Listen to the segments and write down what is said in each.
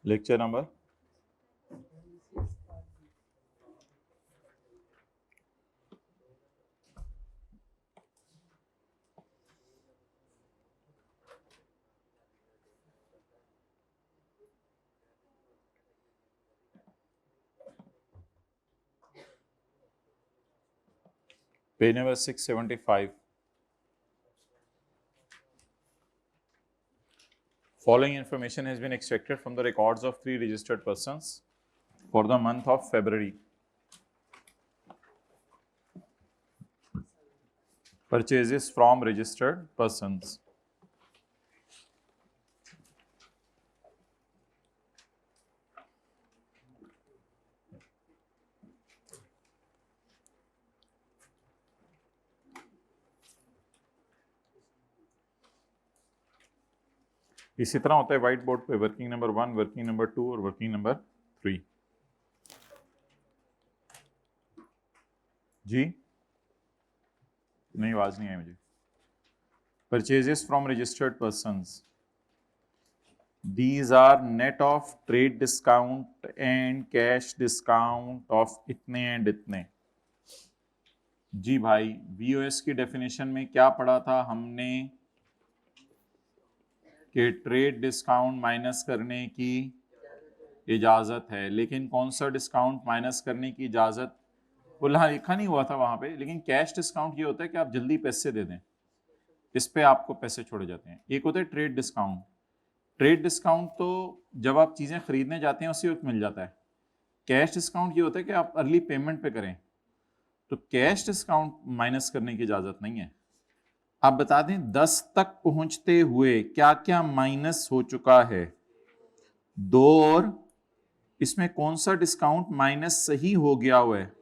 Lecture number page number 675. Following information has been extracted from the records of 3 registered persons for the month of February. Purchases from registered persons. इसी तरह होता है white board पे working number 1, working number 2 और working number 3. जी नहीं, आवाज नहीं आई मुझे. Purchases from registered persons. These are net of trade discount and cash discount of इतने एंड इतने. जी भाई, VOS की डेफिनेशन में क्या पढ़ा था हमने कि ट्रेड डिस्काउंट माइनस करने की इजाजत है, लेकिन कौन सा डिस्काउंट माइनस करने की इजाजत बोला लिखा नहीं हुआ था वहां पे, लेकिन कैश डिस्काउंट ये होता है कि आप जल्दी पैसे दे दें, इस पे आपको पैसे छोड़े जाते हैं. एक होता है ट्रेड डिस्काउंट. ट्रेड डिस्काउंट तो जब आप चीजें खरीदने जाते हैं उसी वक्त मिल जाता है. कैश डिस्काउंट ये होता है कि आप अर्ली पेमेंट पे करें, तो कैश डिस्काउंट माइनस करने की इजाजत नहीं है. आप बता दें 10 तक पहुंचते हुए क्या क्या माइनस हो चुका है. 2 और इसमें कौन सा डिस्काउंट माइनस सही हो गया हुआ है.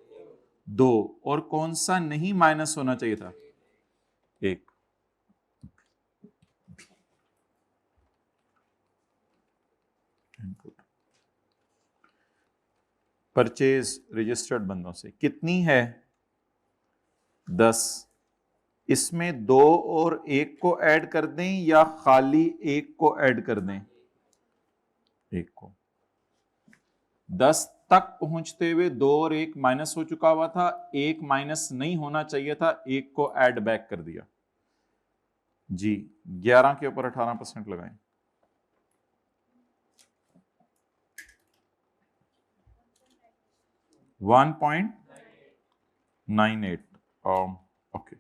2 और कौन सा नहीं माइनस होना चाहिए था. 1. परचेज रजिस्टर्ड बंदों से कितनी है 10. इसमें 2 और 1 को ऐड कर दें या खाली 1 को ऐड कर दें. 1 को. 10 तक पहुंचते हुए 2 और 1 माइनस हो चुका हुआ था, 1 माइनस नहीं होना चाहिए था, 1 को ऐड बैक कर दिया. जी 11 के ऊपर 18% लगाएं. $1.98. ओके.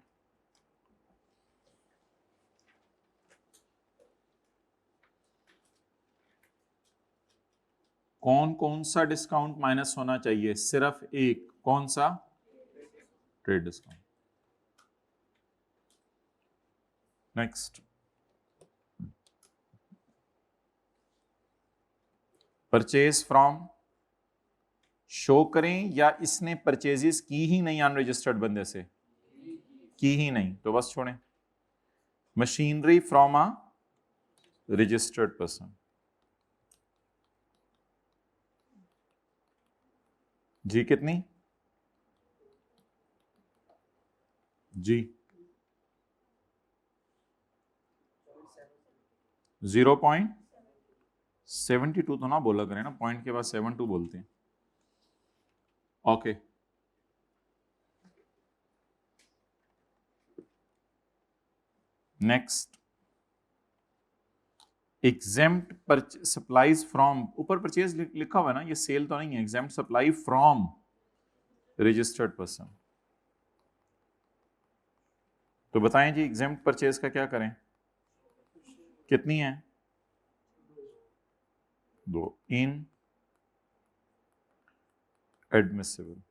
कौन कौन सा डिस्काउंट माइनस होना चाहिए. सिर्फ एक. कौन सा. Trade discount. Next. Purchase from show करें या इसने परचेजेस की ही नहीं अनरजिस्टर्ड बंदे से. की ही नहीं तो बस छोड़ें. Machinery from a registered person. जी कितनी. जी 0.72 तो ना बोला करें ना, पॉइंट के बाद 72 बोलते हैं. Okay. Next. Exempt supplies from. ऊपर परचेज लिखा हुआ है ना, ये सेल तो नहीं है. Exempt supply from registered person. तो बताएं जी एग्जेम्प्ट परचेज का क्या करें. कितनी है. 2. Inadmissible.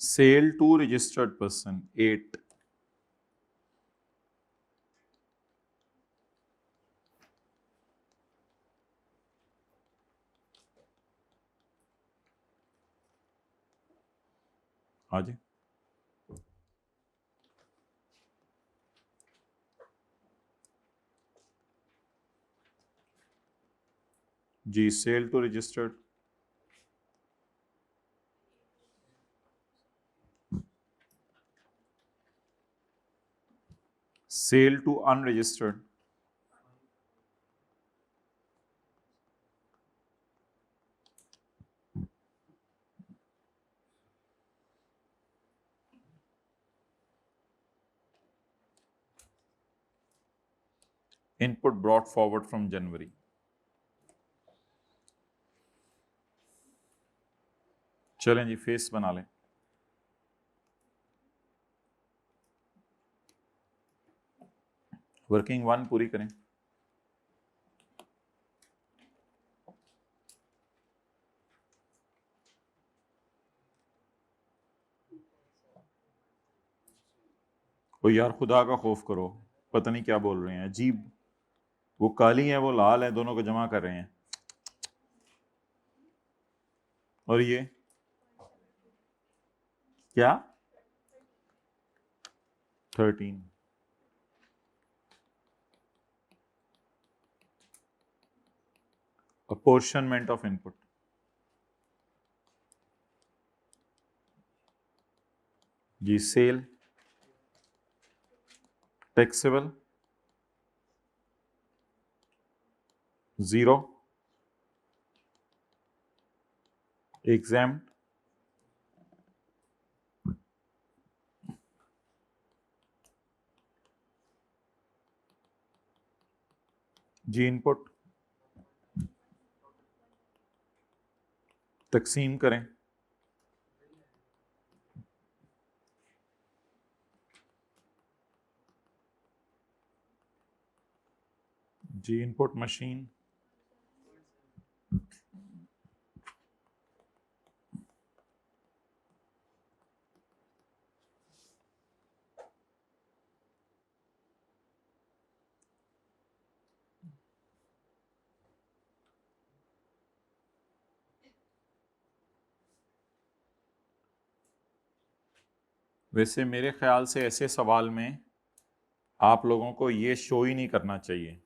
Sale to registered person 8. हाँ जी. जी sale to registered, sale to unregistered, input brought forward from January. चलें जी फेस बना लें। वर्किंग 1 पूरी करें। ओ यार खुदा का खौफ करो, पता नहीं क्या बोल रहे हैं अजीब, वो काली है वो लाल है, दोनों को जमा कर रहे हैं। और ये क्या 13, apportionment of input, जी सेल टैक्सेबल 0, एग्जाम्प्ट जी इनपुट तकसीम करें, जी इनपुट मशीन वैसे मेरे ख्याल से ऐसे सवाल में आप लोगों को ये शो ही नहीं करना चाहिए,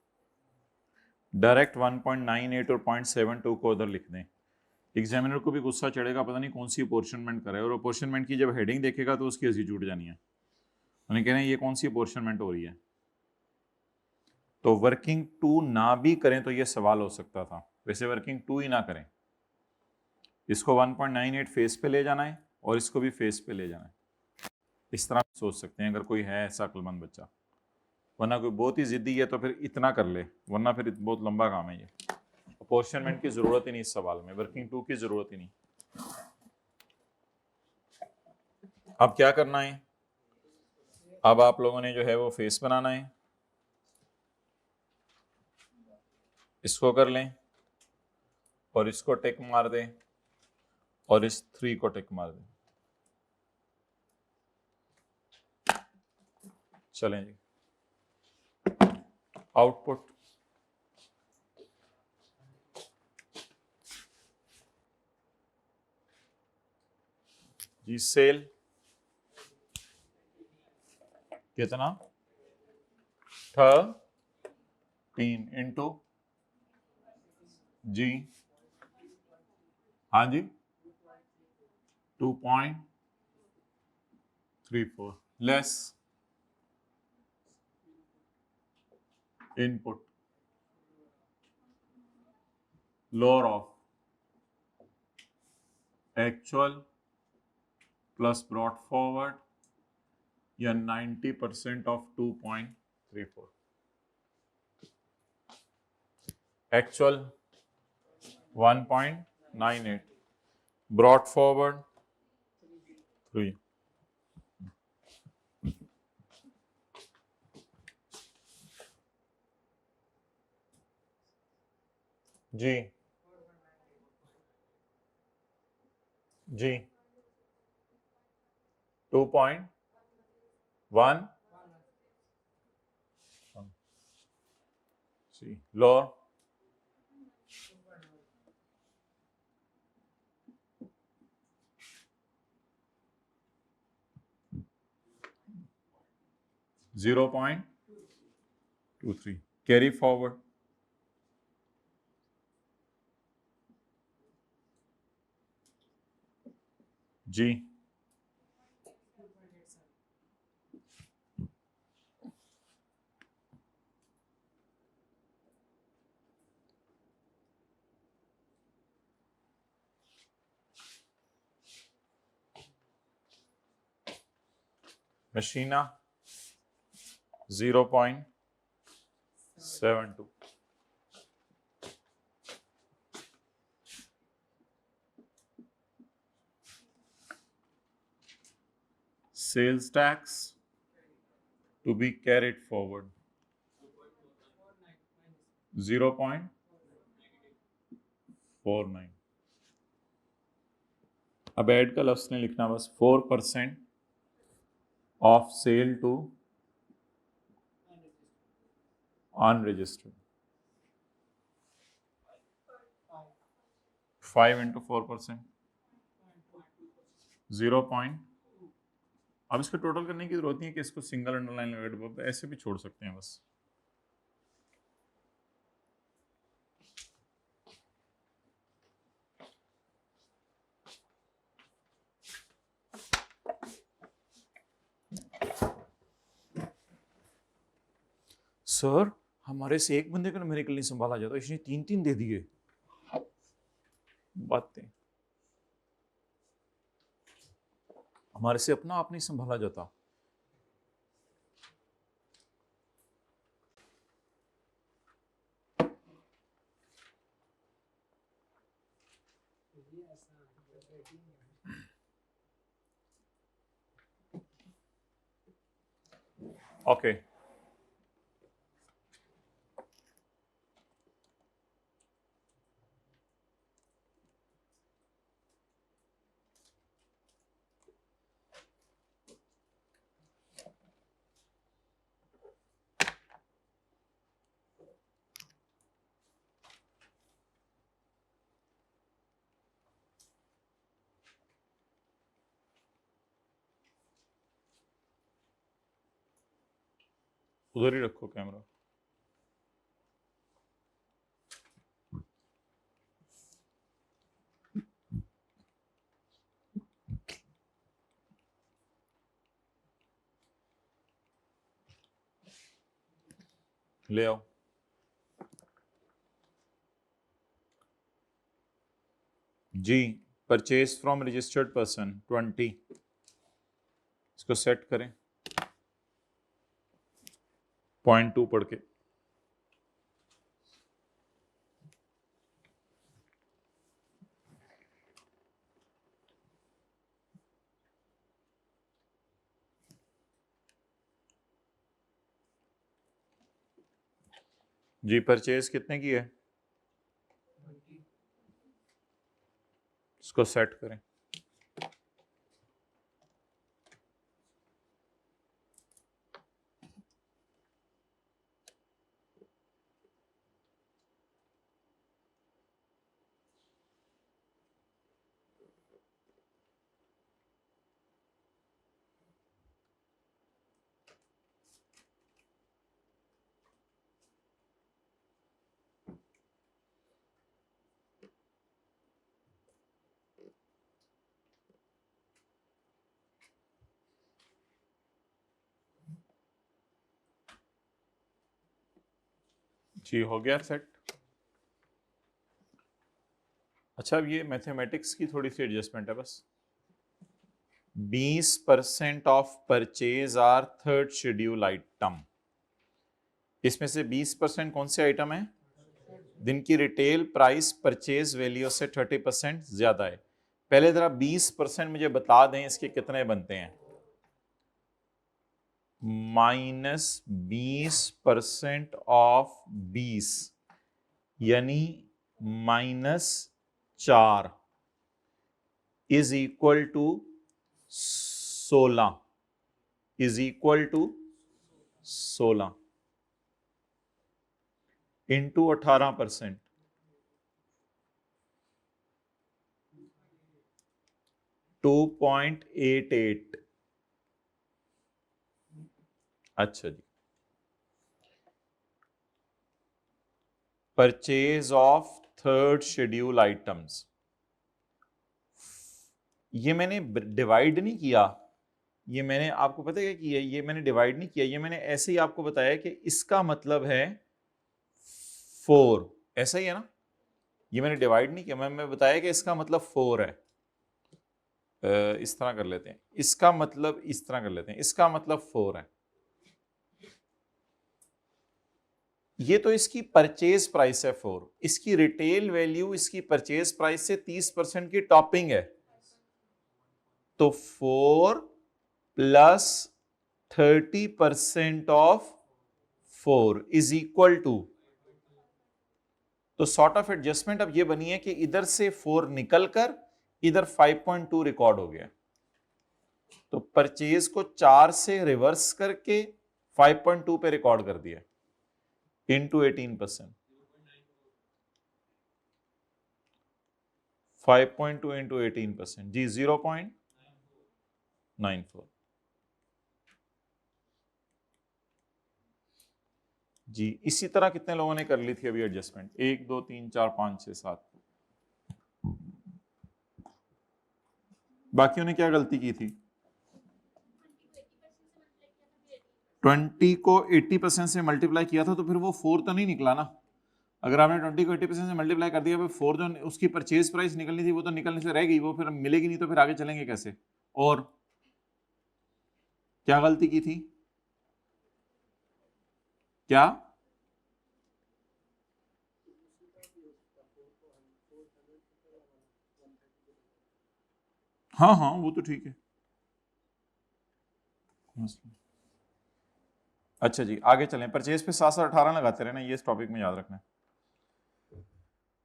डायरेक्ट 1.98 और 0.72 को उधर लिख दें। एग्जामिनर को भी गुस्सा चढ़ेगा, पता नहीं कौन सी अपोर्शनमेंट करे, और अपोर्शनमेंट की जब हेडिंग देखेगा तो उसकी हंसी जुट जानी है, उन्हें कह रहे हैं ये कौन सी अपोर्शनमेंट हो रही है। तो वर्किंग 2 ना भी करें तो ये सवाल हो सकता था, वैसे वर्किंग 2 ही ना करें, इसको 1.98 फेस पे ले जाना है और इसको भी फेस पे ले जाना है, इस तरह सोच सकते हैं अगर कोई है ऐसा अक्लमंद बच्चा। वरना कोई बहुत ही जिद्दी है तो फिर इतना कर ले, वरना फिर बहुत लंबा काम है ये। अपोर्शनमेंट की जरूरत ही नहीं इस सवाल में, वर्किंग 2 की जरूरत ही नहीं। अब क्या करना है, अब आप लोगों ने जो है वो फेस बनाना है, इसको कर लें और इसको टिक मार दें और इस 3 को टिक मार दें। चलें जी आउटपुट जी सेल कितना 3 इंटू जी, हाँ जी 2.34 less input lower of actual plus brought forward या 90% ऑफ 2.34, एक्चुअल 1.98, ब्रॉट फॉरवर्ड 3। जी जी 2.1 जी लोअर 0.23 कैरी फॉरवर्ड जी मशीना 0.72, sales tax to be carried forward 0.49। अब ऐड का लफ्ज नहीं लिखना, बस 4% of sale to unregistered, 5 into 4%, 0. अब इसको टोटल करने की जरूरत नहीं है कि इसको सिंगल अंडरलाइन लगा, ऐसे भी छोड़ सकते हैं बस। सर हमारे से एक बंदे को न्यूमेरिकल नहीं संभाला जाता, इसने 3-3 दे दिए। बातें हमारे से अपना आप नहीं संभाला जाता। ओके उधर ही रखो कैमरा। ले आओ। जी परचेज फ्रॉम रजिस्टर्ड पर्सन 20, इसको सेट करें 0.2 पढ़ के। जी परचेज कितने की है, इसको सेट करें। जी हो गया सेट। अच्छा अब ये मैथमेटिक्स की थोड़ी सी एडजस्टमेंट है बस। 20% of purchase or third schedule item, इसमें से 20% कौन से आइटम है, जिनकी रिटेल प्राइस परचेज वैल्यू से 30% ज्यादा है। पहले जरा 20% मुझे बता दें इसके कितने बनते हैं। -20% ऑफ 20 यानी -4 is equal to 16, is equal to 16 into 18%, 2.88। अच्छा जी purchase of third schedule items, ये मैंने डिवाइड नहीं किया, ये मैंने आपको पता है क्या किया, ये मैंने डिवाइड नहीं किया, ये मैंने ऐसे ही आपको बताया कि इसका मतलब है 4, ऐसा ही है ना। ये मैंने डिवाइड नहीं किया, मैं बताया कि इसका मतलब 4 है। इस तरह कर लेते हैं, इसका मतलब इस तरह कर लेते हैं, इसका मतलब 4 है। ये तो इसकी परचेज प्राइस है 4, इसकी रिटेल वैल्यू इसकी परचेज प्राइस से 30% की टॉपिंग है, तो 4 plus 30% of 4 is equal to, तो सॉर्ट ऑफ एडजस्टमेंट अब ये बनी है कि इधर से 4 निकलकर इधर 5.2 रिकॉर्ड हो गया, तो परचेज को 4 से रिवर्स करके 5.2 पे रिकॉर्ड कर दिया इनटू 18%, 5.2 इंटू 18% जी 0.94 जी। इसी तरह कितने लोगों ने कर ली थी अभी एडजस्टमेंट, 1 2 3 4 5 6 7, बाकियों ने क्या गलती की थी? 20 को 80% से मल्टीप्लाई किया था, तो फिर वो 4 तो नहीं निकला ना। अगर आपने 20 को 80% से मल्टीप्लाई कर दिया, फिर 4 जो उसकी परचेज प्राइस निकलनी थी वो तो निकलने से रह गई, वो फिर मिलेगी नहीं, तो फिर आगे चलेंगे कैसे? और क्या गलती की थी? क्या? हाँ हाँ वो तो ठीक है। अच्छा जी आगे चलें, परचेज पे 718 लगाते रहना, ये इस टॉपिक में याद रखना है।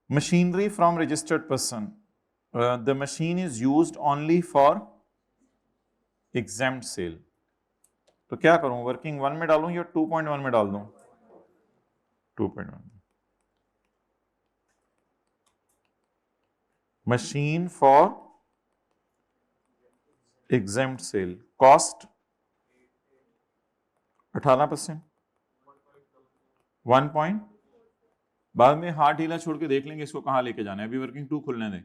Machinery from registered person, the machine is used only for exempt sale, तो क्या करूं, वर्किंग 1 में डालूं या 2.1 में डाल दूं? 2.1। Machine for exempt sale, cost 18%, 1 point, बाद में हाथ ढीला छोड़ के देख लेंगे इसको कहां लेके जाना है, अभी वर्किंग 2 खुलने दें,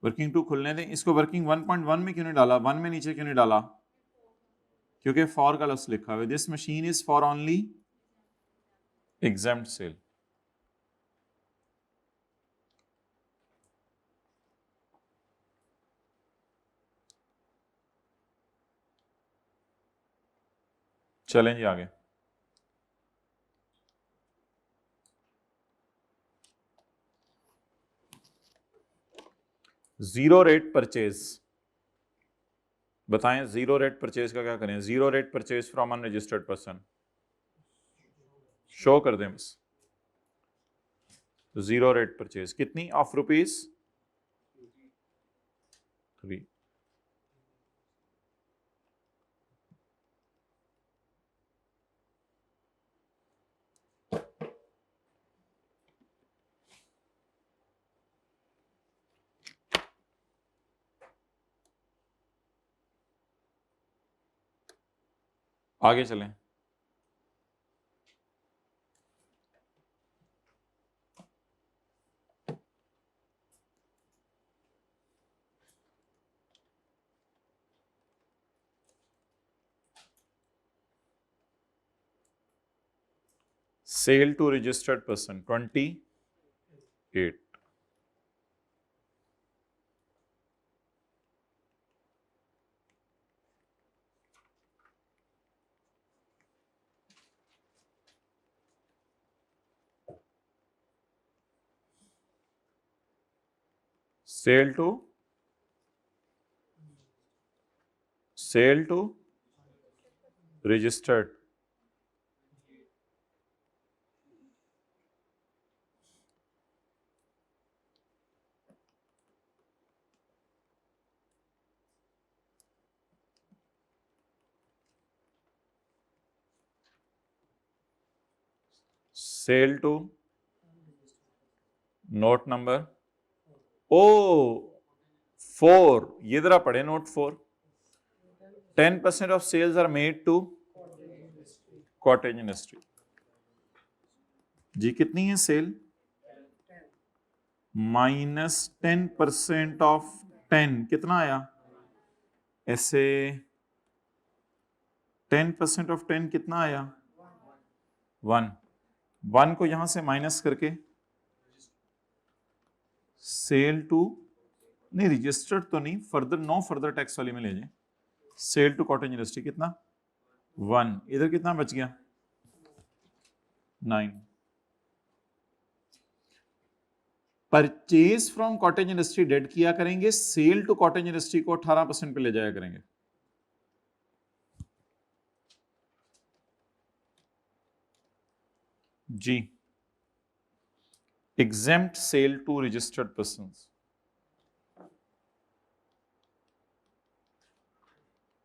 वर्किंग 2 खुलने दें। इसको वर्किंग 1.1 में क्यों नहीं डाला, 1 में नीचे क्यों नहीं डाला? क्योंकि फॉर का लफ्ज लिखा हुआ है, this machine is for only exempt sale. चलें जी आगे। जीरो रेट परचेज, बताएं जीरो रेट परचेज का क्या करें? Zero rate purchase from unregistered person show कर दें बस। जीरो रेट परचेज कितनी, ऑफ ₹3। आगे चलें, sale to registered person 28, sale to registered, sale to note number ओ 4, ये जरा पढ़े note 4, 10% of sales are made to cottage industry. जी कितनी है सेल? -10% ऑफ 10 कितना आया? ऐसे 10% ऑफ 10 कितना आया? 1 को यहां से माइनस करके सेल टू, नहीं रजिस्टर्ड तो नहीं, फर्दर नो फर्दर टैक्स वाली में ले जाए। सेल टू कॉटेज इंडस्ट्री कितना? 1। इधर कितना बच गया? 9। Purchase from cottage industry dead किया करेंगे, सेल टू कॉटेज इंडस्ट्री को 18% पे ले जाया करेंगे। जी, exempt sale to registered persons.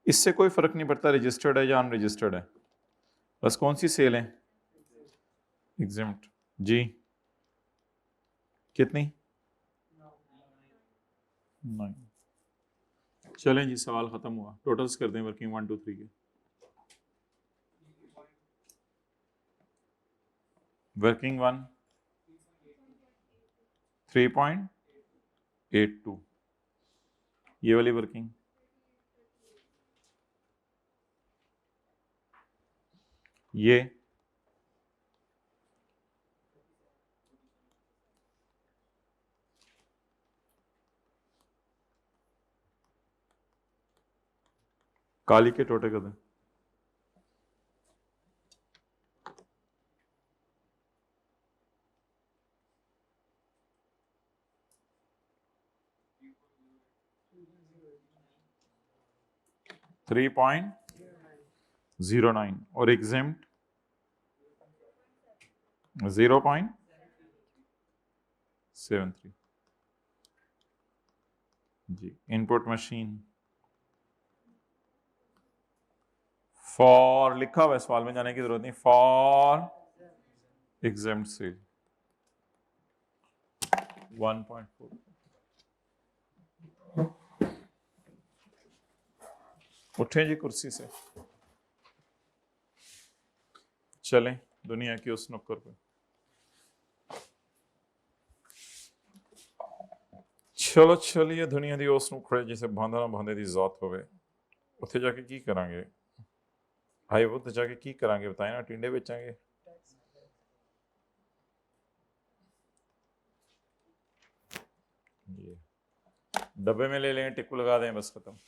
इससे कोई फर्क नहीं पड़ता रजिस्टर्ड है या अनरजिस्टर्ड है, बस कौन सी सेल है? एग्जेम्प्ट। जी, कितनी? 9। चलें जी, सवाल खत्म हुआ। टोटल्स कर दें वर्किंग 1 2 3 के। वर्किंग 1 3.82, ये वाली वर्किंग, ये काली के टोटे कर दें। $3.09 और एग्जेम्प्ट 0.73। जी, इनपुट मशीन फॉर लिखा हुआ है, सवाल में जाने की जरूरत नहीं, फॉर एग्जेम्प्ट सेल 1.4। उठे जी कुर्सी से, चलें दुनिया की उस नुक्कर पे। चलो चलिए दुनिया दी उस नुक्कड़े जिसे भांदा ना भांदे दी जात होवे, उत्थे जाके की करांगे भाई? वो जाके की करांगे बताए ना, टिंडे बेचांगे? ये डब्बे में ले लें, टिक्कू लगा दें, बस खत्म।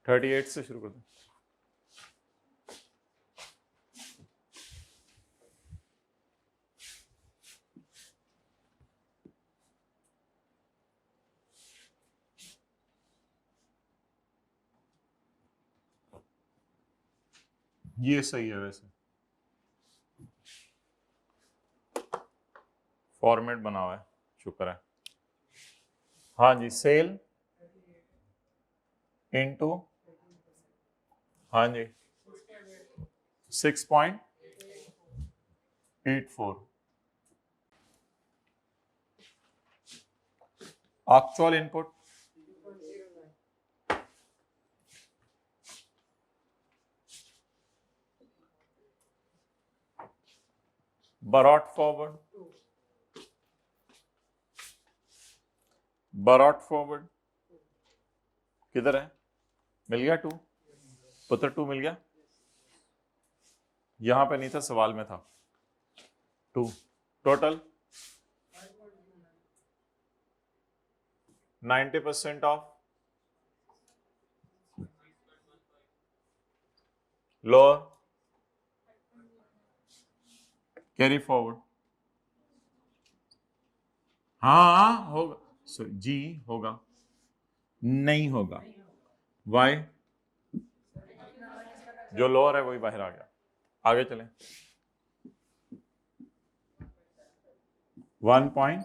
38 से शुरू कर दें। ये सही है वैसे, फॉर्मेट बना हुआ है, शुक्र है। हाँ जी, सेल इनटू, हाँ जी 6.84 एक्चुअल इनपुट बरॉट फॉरवर्ड किधर है? मिल गया 2, पुत्र 2 मिल गया, यहां पे नहीं था, सवाल में था 2। Total 90% of lower carry forward. हाँ होगा, सॉरी जी होगा, नहीं होगा, वाई? जो लोअर है वही बाहर आ गया। आगे चलें। 1 पॉइंट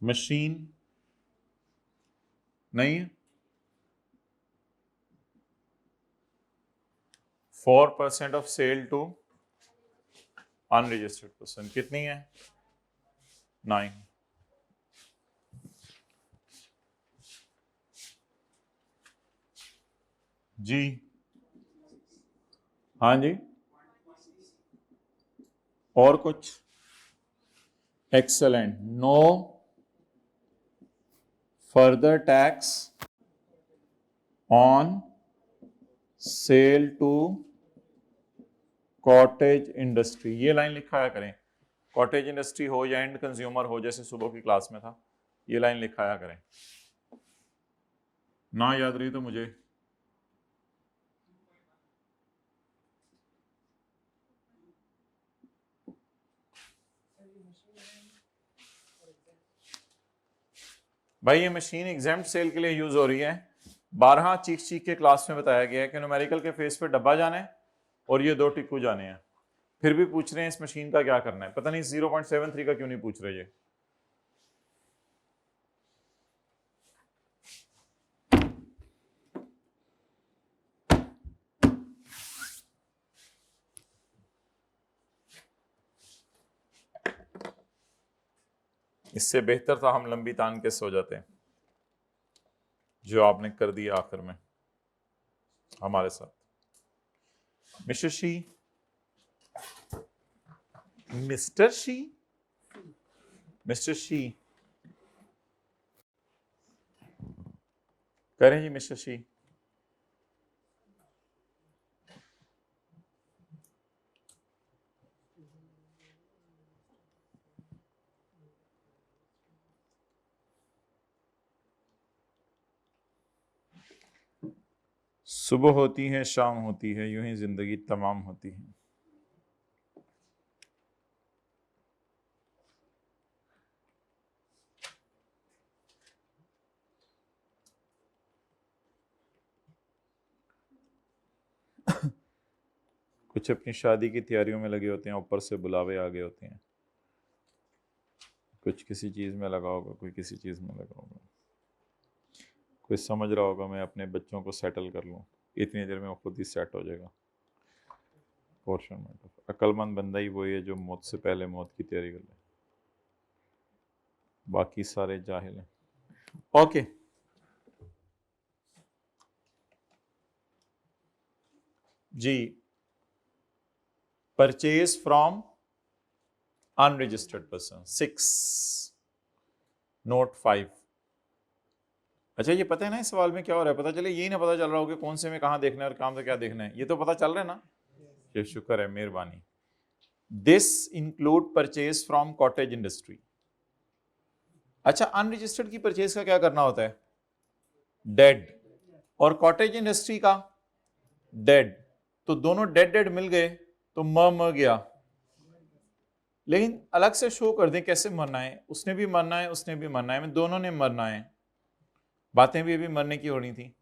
मशीन नहीं है, 4% of sale to unregistered person कितनी है? 9। जी हाँ जी, और कुछ? Excellent. No further tax on sale to cottage industry, ये लाइन लिखाया करें। कॉटेज इंडस्ट्री हो या एंड कंज्यूमर हो, जैसे सुबह की क्लास में था, ये लाइन लिखाया करें। ना याद रही तो मुझे भाई, ये मशीन एग्जाम्प्ट सेल के लिए यूज हो रही है। 12 चीख के क्लास में बताया गया है कि न्यूमेरिकल के फेस पे डब्बा जाना है और ये 2 टिक्कू जाने हैं। फिर भी पूछ रहे हैं इस मशीन का क्या करना है। पता नहीं 0.73 का क्यों नहीं पूछ रहे ये। इससे बेहतर था हम लंबी तान के सो जाते, जो आपने कर दिया आखिर में हमारे साथ। Mister she, mister she, mister she करें जी। मिस्टर शी, सुबह होती है शाम होती है, यूं ही जिंदगी तमाम होती है। कुछ अपनी शादी की तैयारियों में लगे होते हैं, ऊपर से बुलावे आ गए होते हैं। कुछ किसी चीज़ में लगा होगा, कोई किसी चीज़ में लगा होगा, कोई समझ रहा होगा मैं अपने बच्चों को सेटल कर लूँ, इतनी देर में वो खुद ही सेट हो जाएगा। पोर्शन में अक्लमंद बंदा ही वही है जो मौत से पहले मौत की तैयारी कर ले, बाकी सारे जाहिल हैं। ओके, जी। Purchase from unregistered person 6 note 5। अच्छा, ये पता है ना इस सवाल में क्या हो रहा है? पता चले यही ना पता चल रहा हो कि कौन से में कहाँ देखना है और काम से क्या देखना है। ये तो पता चल रहा है ना? ये शुक्र है, मेहरबानी। This include purchase from cottage industry. अच्छा, अनरजिस्टर्ड की परचेज का क्या करना होता है? डेड। और कॉटेज इंडस्ट्री का डेड। तो दोनों डेड डेड मिल गए तो म गया। लेकिन अलग से शो कर दें कैसे मरना है। उसने भी मरना है, उसने भी मरना है, दोनों ने मरना है। बातें भी अभी मरने की होनी थी।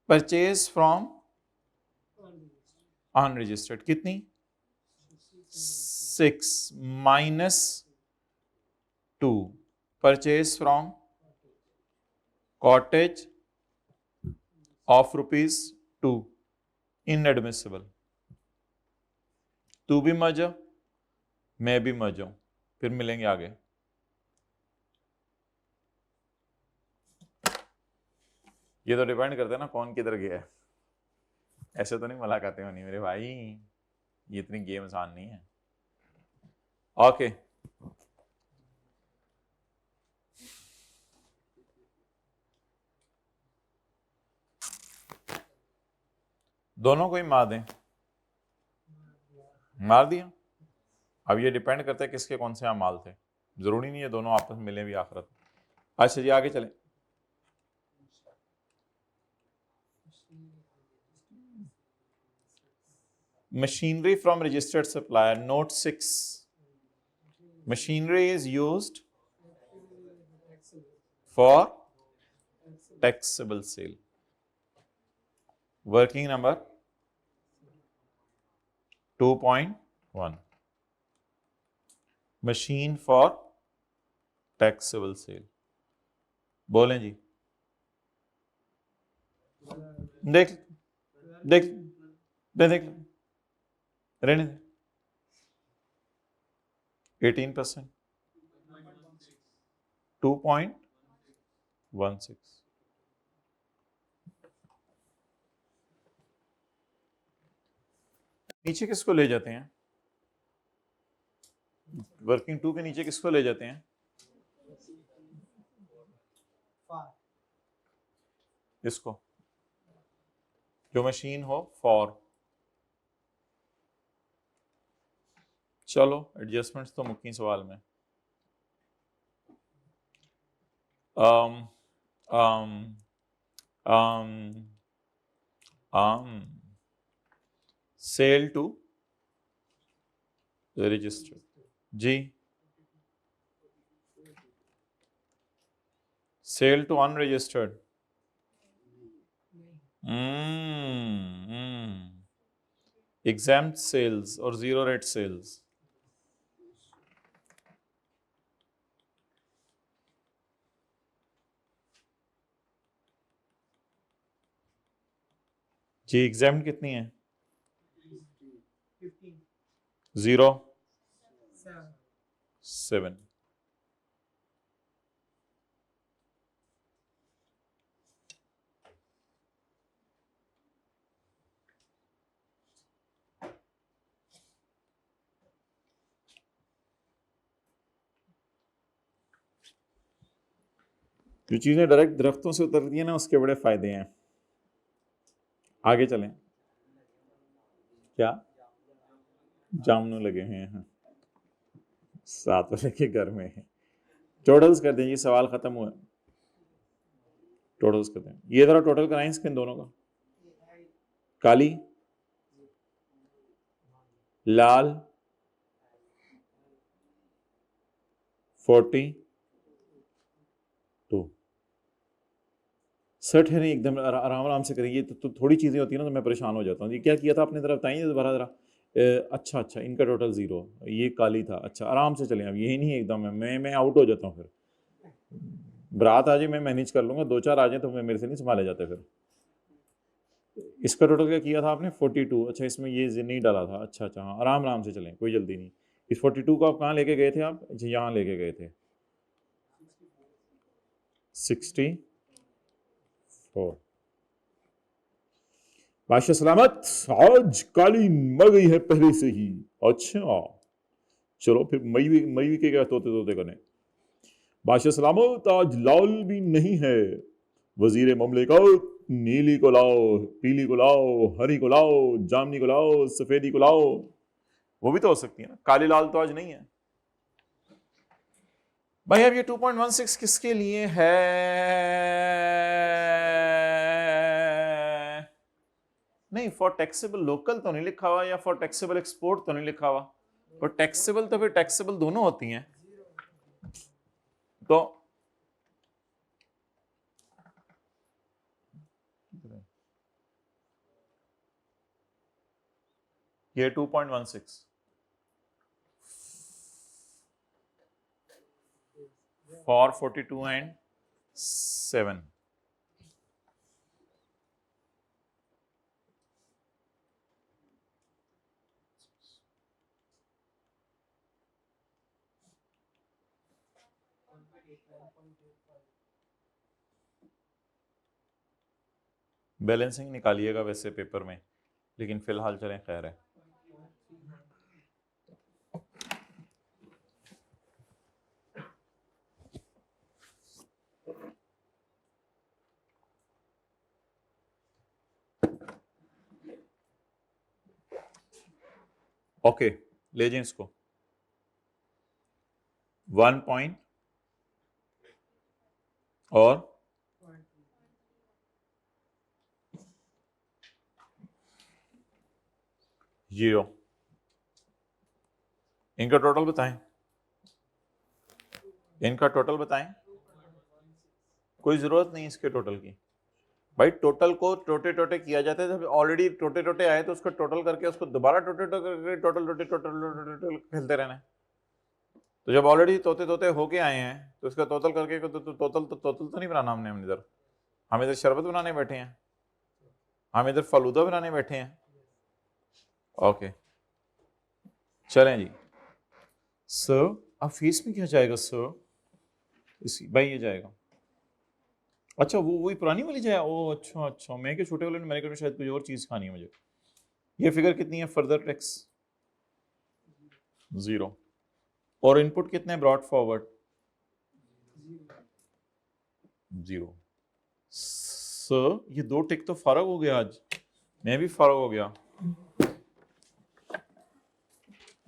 परचेज फ्रॉम अनरजिस्टर्ड कितनी? 6 minus 2। Purchase from cottage of ₹2 inadmissible. तू भी मर जा, मैं भी मर जाऊं, फिर मिलेंगे आगे। ये तो डिपेंड करता है ना कौन किधर गया है। ऐसे तो नहीं मुलाकातें होनी मेरे भाई, ये इतनी गेम आसान नहीं है। ओके, दोनों को ही मार दें। मार दिया। अब ये डिपेंड करता है किसके कौन से अमाल थे। जरूरी नहीं है दोनों आपस में मिले भी आखिरत। अच्छा जी, आगे चलें। Machinery from registered supplier note 6। Machinery is used for taxable sale. Working number 2.1। Machine for taxable sale. बोलें जी। देख देख देख देख रहने दे। 18%, 2.16। नीचे किसको ले जाते हैं? वर्किंग 2 के नीचे किसको ले जाते हैं? इसको, जो मशीन हो फॉर। चलो एडजस्टमेंट्स तो मुक्की सवाल में। um um um sale to register जी, sale to unregistered, exempt sales और जीरो रेट सेल्स। जी एग्जाम्प्ट कितनी है? 0 7। जो चीजें डायरेक्ट दरख्तों से उतरती हैं ना, उसके बड़े फायदे हैं। आगे चलें। क्या जामनू लगे हुए हैं? 7 बजे के घर में है। टोटल्स कर दें, ये सवाल खत्म हुआ। टोटल्स कर दें, ये जरा टोटल कराएं इसके दोनों का। काली, लाल 42, सेट है नहीं एकदम, आराम आराम से करेंगे। तो थोड़ी चीज़ें होती है ना तो मैं परेशान हो जाता हूँ। ये क्या किया था आपने, ज़रा बताइए दोबारा ज़रा। अच्छा अच्छा, इनका टोटल 0, ये काली था। अच्छा आराम से चलें, अब यही नहीं है एकदम मैं आउट हो जाता हूँ। फिर बारात आ जाए मैं मैनेज कर लूँगा, 2-4 आ जाए तो मैं मेरे से नहीं संभाले जाते। फिर इसका टोटल क्या किया था आपने? 42। अच्छा इसमें ये नहीं डाला था। अच्छा अच्छा, हाँ आराम आराम से चलें, कोई जल्दी नहीं। इस 42 को आप कहाँ लेके गए थे आप? अच्छा यहाँ लेके गए थे। 64। बादशाह सलामत, आज काली मर गई है पहले से ही। अच्छा चलो फिर मई के क्या तोते तोते करने। बादशाह सलामत, आज लाल भी नहीं है। वजीर ममलिकत, नीली को लाओ, पीली को लाओ, हरी को लाओ, जामनी को लाओ, सफेदी को लाओ। वो भी तो हो सकती है ना, काली लाल तो आज नहीं है। भाई अब ये 2.16 किसके लिए है? नहीं, फॉर टैक्सेबल लोकल तो नहीं लिखा हुआ, या फॉर टैक्सेबल एक्सपोर्ट तो नहीं लिखा हुआ। और टैक्सेबल तो फिर टैक्सेबल दोनों होती हैं। तो ये 2.16 फॉर 42 एंड 7। बैलेंसिंग निकालिएगा वैसे पेपर में, लेकिन फिलहाल चलें, खैर है। ओके ले जाए इसको 1 पॉइंट और 0। इनका टोटल बताएं, इनका टोटल बताएं। कोई जरूरत नहीं इसके टोटल की भाई। टोटल को टोटे टोटे किया जाता है, जब ऑलरेडी टोटे टोटे आए तो उसको टोटल करके उसको दोबारा टोटे टोटे करके टोटल टोटे टोटल खेलते रहना है। तो जब ऑलरेडी तोते तोते होके आए हैं तो उसका टोटल करके टोटल तो नहीं बनाना हमने। हम इधर शरबत बनाने बैठे हैं, हम इधर फलूदा बनाने बैठे हैं। ओके चलें जी। सर अब फीस में क्या जाएगा सर? इसी भाई ये जाएगा। अच्छा वो वही पुरानी वाली जाए। ओ अच्छा अच्छा, मैं के छोटे वाले ने मैंने कहा शायद कोई और चीज़ खानी है मुझे। ये फिगर कितनी है? Further tax 0। और इनपुट कितने ब्रॉड फॉरवर्ड? 0। सर ये 2 टिक तो फर्क हो गया, आज मैं भी फर्क हो गया।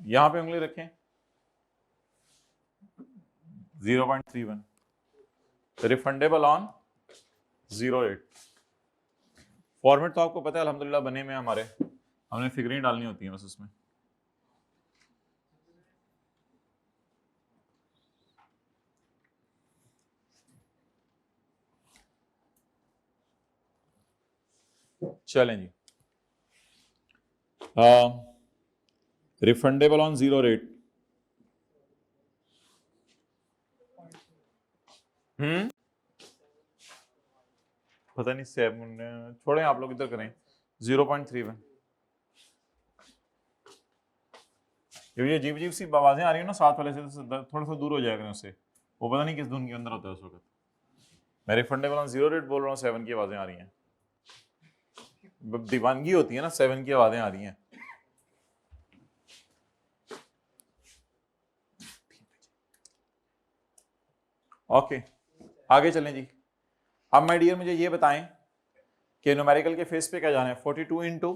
यहां पे उंगली रखें, 0.31 रिफंडेबल ऑन 08। फॉर्मेट तो आपको पता है अल्हम्दुलिल्लाह बने में हमारे, हमने फिगरें डालनी होती हैं बस उसमें। चलें जी, रिफंडेबल ऑन 08। पता नहीं 7, छोड़ें आप लोग, इधर करें 0.31। ये अजीब अजीब सी आवाजें आ रही है ना साथ वाले से, थोड़ा सा दूर हो जाएगा उससे, वो पता नहीं किस धुन के अंदर होता है उस वक्त। मैं रिफंडेबल ऑन 08 बोल रहा हूँ, 7 की आवाजें आ रही हैं। दीवानगी होती है ना, 7 की आवाजें आ रही हैं। ओके आगे चलें जी। अब माय डियर मुझे ये बताएं कि न्यूमेरिकल के फेस पे क्या जाना है, 42 इंटू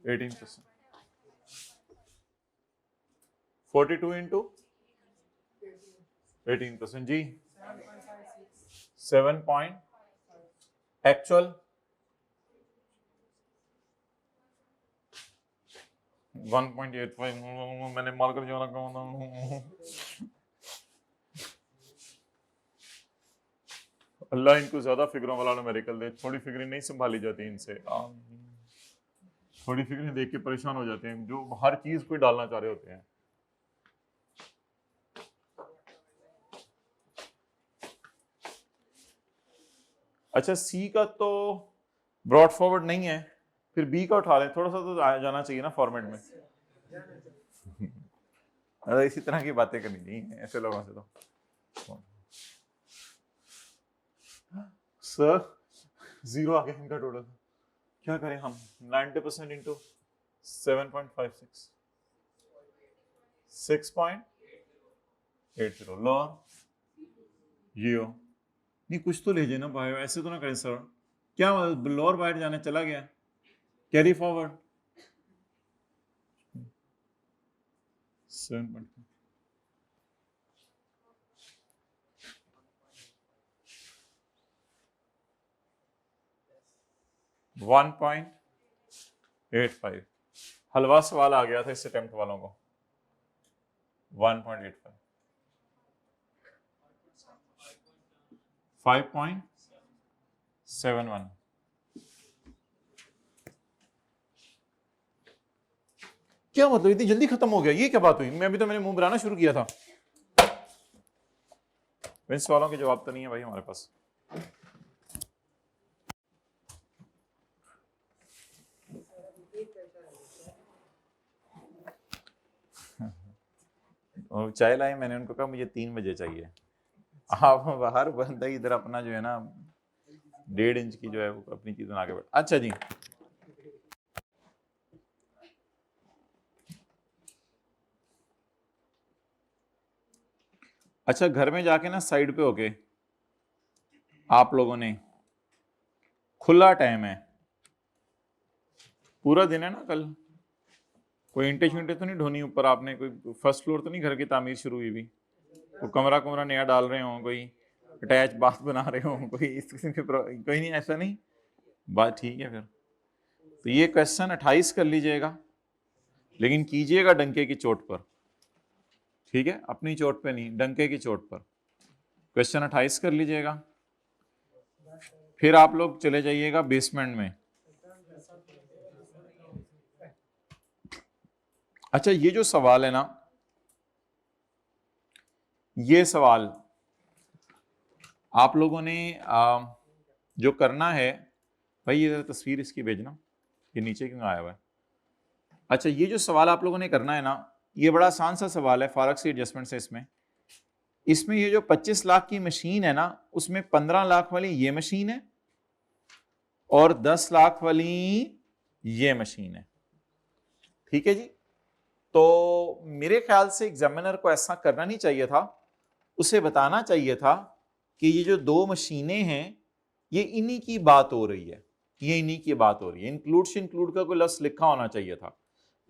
18%, 42 इंटू 18% जी 7 पॉइंट एक्चुअल 1.85। मैंने मार्कर जो रखा, अल्लाह इनको ज्यादा फिगरों वाला न्यूमेरिकल दे, थोड़ी फिगरें नहीं संभाली जाती इनसे, थोड़ी फिगरें देख के परेशान हो जाते हैं जो हर चीज को डालना चाह रहे होते हैं। अच्छा सी का तो ब्रॉड फॉरवर्ड नहीं है, फिर बी का उठा लें, थोड़ा सा तो जाना चाहिए ना फॉर्मेट में। अरे इसी तरह की बातें करनी चाहिए ऐसे लोगों से तो। सर 0 आ गया इनका टोटल, क्या करें हम, 90% इंटू 7.56, 6.80 लॉर ये नहीं, कुछ तो ले जाए ना भाई, ऐसे तो ना करें सर, क्या लोअर बाइट जाने चला गया, कैरी फॉरवर्ड 7. 1.85 हलवा सवाल आ गया था इस अटेम्प्ट वालों को, 1.85 5.71 क्या मतलब इतनी जल्दी खत्म हो गया, ये क्या बात हुई, मैं अभी तो मैंने मुंह बनाना शुरू किया था। इन सवालों के जवाब तो नहीं है भाई हमारे पास। और चाय लाई, मैंने उनको कहा मुझे 3 बजे चाहिए, आप बाहर बंदा इधर अपना जो है ना 1.5 इंच की जो है वो अपनी चीज बना के बैठ। अच्छा जी अच्छा, घर में जाके ना साइड पे होके आप लोगों ने, खुला टाइम है, पूरा दिन है ना कल, कोई इंटे शिंटे तो नहीं ढोनी ऊपर आपने, कोई फर्स्ट फ्लोर तो नहीं घर की तामीर शुरू हुई भी, कोई कमरा नया डाल रहे हो, कोई अटैच बाथ बना रहे हो, कोई इस किस्म के कोई नहीं, ऐसा नहीं बात, ठीक है फिर तो ये क्वेश्चन 28 कर लीजिएगा, लेकिन कीजिएगा डंके की चोट पर, ठीक है, अपनी चोट पे नहीं, डंके की चोट पर। क्वेश्चन 28 कर लीजिएगा, फिर आप लोग चले जाइएगा बेसमेंट में। अच्छा ये जो सवाल है ना, ये सवाल आप लोगों ने जो करना है भाई, ये तस्वीर इसकी भेजना, ये नीचे क्यों आया हुआ है। अच्छा ये जो सवाल आप लोगों ने करना है ना, ये बड़ा आसान सा सवाल है, फारक सी एडजस्टमेंट से इसमें ये जो 25 लाख की मशीन है ना, उसमें 15 लाख वाली ये मशीन है और 10 लाख वाली ये मशीन है, ठीक है जी। तो मेरे ख्याल से एग्जामिनर को ऐसा करना नहीं चाहिए था, उसे बताना चाहिए था कि ये जो 2 मशीनें हैं ये इन्हीं की बात हो रही है, ये इन्हीं की बात हो रही है। इंक्लूड का कोई लफ्ज लिखा होना चाहिए था,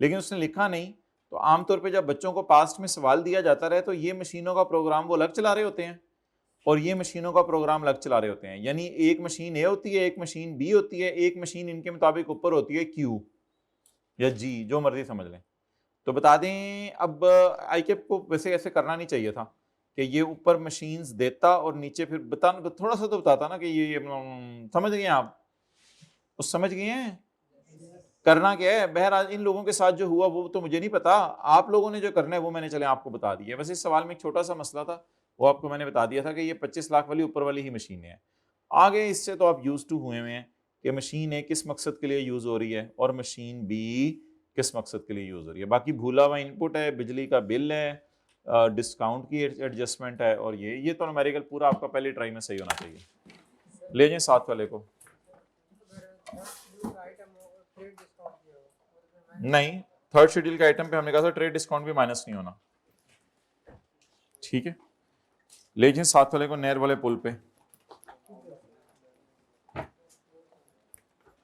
लेकिन उसने लिखा नहीं। तो आमतौर पे जब बच्चों को पास्ट में सवाल दिया जाता रहे तो ये मशीनों का प्रोग्राम वो अलग चला रहे होते हैं और ये मशीनों का प्रोग्राम अलग चला रहे होते हैं। यानी एक मशीन ए होती है, एक मशीन बी होती है, एक मशीन इनके मुताबिक ऊपर होती है क्यू या जी, जो मर्जी समझ लें। तो बता दें, अब आईकेप को वैसे ऐसे करना नहीं चाहिए था कि ये ऊपर मशीन्स देता और नीचे फिर बताना, थोड़ा सा तो बताता ना कि ये समझ गए आप, उस समझ गए हैं करना क्या है। बहरहाल इन लोगों के साथ जो हुआ वो तो मुझे नहीं पता, आप लोगों ने जो करना है वो मैंने चले आपको बता दिया। वैसे इस सवाल में एक छोटा सा मसला था, वो आपको मैंने बता दिया था कि ये 25 लाख वाली ऊपर वाली ही मशीनें हैं। आगे इससे तो आप यूज टू हुए हैं कि मशीन ए किस मकसद के लिए यूज हो रही है और मशीन बी किस मकसद के लिए यूज हो रही है। बाकी भूला हुआ इनपुट है, बिजली का बिल है, डिस्काउंट की एडजस्टमेंट है, और ये तो न्यूमेरिकल पूरा आपका पहले ट्राई में सही होना चाहिए। ले जाएं साथ वाले को। नहीं, थर्ड शेड्यूल के आइटम पे हमने कहा था ट्रेड डिस्काउंट भी माइनस नहीं होना। ठीक है, ले जाएं साथ वाले को नहर वाले पुल पे।